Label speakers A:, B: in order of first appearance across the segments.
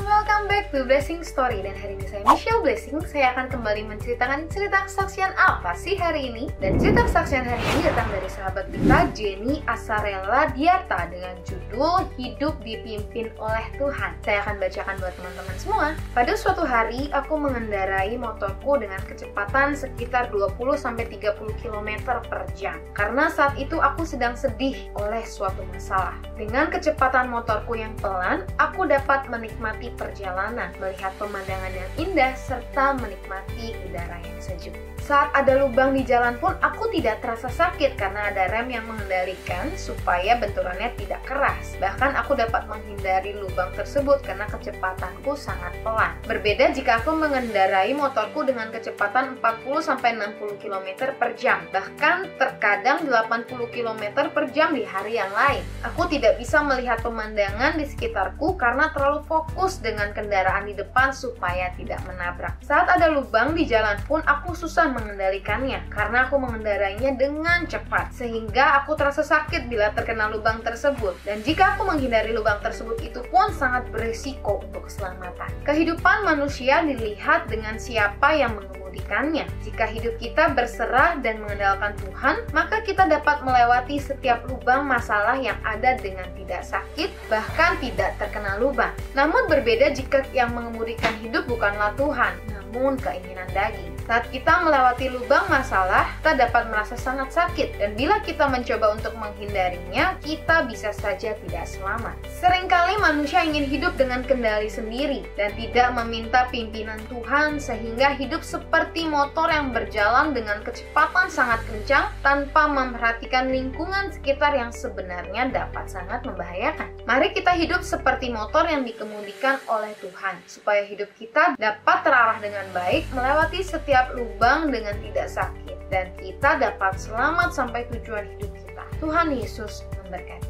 A: welcome back to Blessing Story. Dan hari ini saya Michelle Blessing. Saya akan kembali menceritakan cerita kesaksian apa sih hari ini. Dan cerita kesaksian hari ini datang dari sahabat kita Jenny Asarella Diarta dengan judul Hidup Dipimpin oleh Tuhan. Saya akan bacakan buat teman-teman semua. Pada suatu hari aku mengendarai motorku dengan kecepatan sekitar 20-30 km per jam. Karena saat itu aku sedang sedih oleh suatu masalah. Dengan kecepatan motorku yang pelan, aku dapat menikmati perjalanan, melihat pemandangan yang indah, serta menikmati udara yang sejuk. Saat ada lubang di jalan pun aku tidak terasa sakit karena ada rem yang mengendalikan supaya benturannya tidak keras. Bahkan aku dapat menghindari lubang tersebut karena kecepatanku sangat pelan. Berbeda jika aku mengendarai motorku dengan kecepatan 40-60 km per jam. Bahkan terkadang 80 km per jam di hari yang lain. Aku tidak bisa melihat pemandangan di sekitarku karena terlalu fokus dengan kendaraan di depan supaya tidak menabrak. Saat ada lubang di jalan pun aku susah mengendalikannya karena aku mengendarainya dengan cepat sehingga aku terasa sakit bila terkena lubang tersebut. Dan jika aku menghindari lubang tersebut itu pun sangat berisiko untuk keselamatan. Kehidupan manusia dilihat dengan siapa yang mengemudikannya. Jika hidup kita berserah dan mengandalkan Tuhan, maka kita dapat melewati setiap lubang masalah yang ada dengan tidak sakit, bahkan tidak terkena lubang. Namun berbeda jika yang mengemudikan hidup bukanlah Tuhan, namun keinginan daging. Saat kita melewati lubang masalah, kita dapat merasa sangat sakit, dan bila kita mencoba untuk menghindarinya, kita bisa saja tidak selamat. Seringkali manusia ingin hidup dengan kendali sendiri dan tidak meminta pimpinan Tuhan, sehingga hidup seperti motor yang berjalan dengan kecepatan sangat kencang tanpa memperhatikan lingkungan sekitar yang sebenarnya dapat sangat membahayakan. Mari kita hidup seperti motor yang dikemudikan oleh Tuhan, supaya hidup kita dapat terarah dengan baik, melewati setiap lubang dengan tidak sakit, dan kita dapat selamat sampai tujuan hidup kita. Tuhan Yesus memberkati.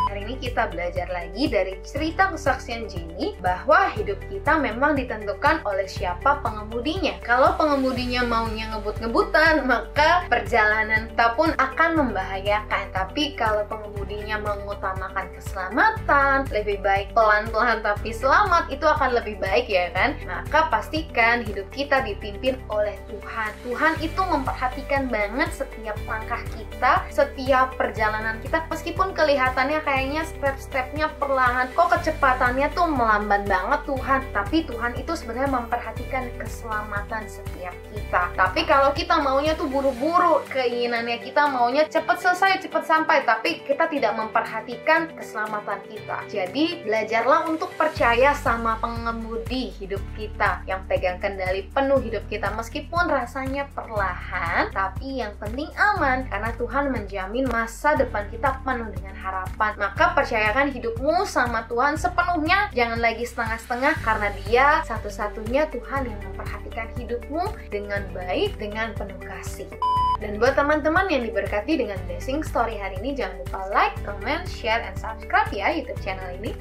A: Hari ini kita belajar lagi dari cerita kesaksian Jenny bahwa hidup kita memang ditentukan oleh siapa pengemudinya. Kalau pengemudinya maunya ngebut-ngebutan, maka perjalanan kita pun akan membahayakan. Tapi kalau pengemudinya mengutamakan keselamatan, lebih baik pelan-pelan tapi selamat, itu akan lebih baik, ya kan? Maka pastikan hidup kita dipimpin oleh Tuhan. Tuhan itu memperhatikan banget setiap langkah kita, setiap perjalanan kita, meskipun kelihatannya kayaknya step-stepnya perlahan, kok kecepatannya tuh melamban banget Tuhan, tapi Tuhan itu sebenarnya memperhatikan keselamatan setiap kita. Tapi kalau kita maunya tuh buru-buru, keinginannya kita maunya cepat selesai, cepat sampai, tapi kita tidak memperhatikan keselamatan kita. Jadi belajarlah untuk percaya sama pengemudi hidup kita yang pegang kendali penuh hidup kita, meskipun rasanya perlahan, tapi yang penting aman, karena Tuhan menjamin masa depan kita penuh dengan harapan. Maka percayakan hidupmu sama Tuhan sepenuhnya, jangan lagi setengah-setengah, karena Dia satu-satunya Tuhan yang memperhatikan hidupmu dengan baik, dengan penuh kasih. Dan buat teman-teman yang diberkati dengan Blessing Story hari ini, jangan lupa like, comment, share, and subscribe ya YouTube channel ini.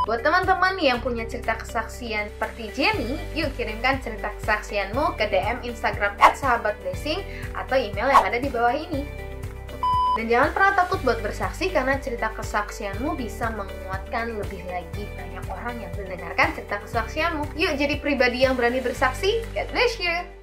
A: Buat teman-teman yang punya cerita kesaksian seperti Jenny, yuk kirimkan cerita kesaksianmu ke DM Instagram @sahabatblessing atau email yang ada di bawah ini. Dan jangan pernah takut buat bersaksi, karena cerita kesaksianmu bisa menguatkan lebih lagi banyak orang yang mendengarkan cerita kesaksianmu. Yuk jadi pribadi yang berani bersaksi. God bless you!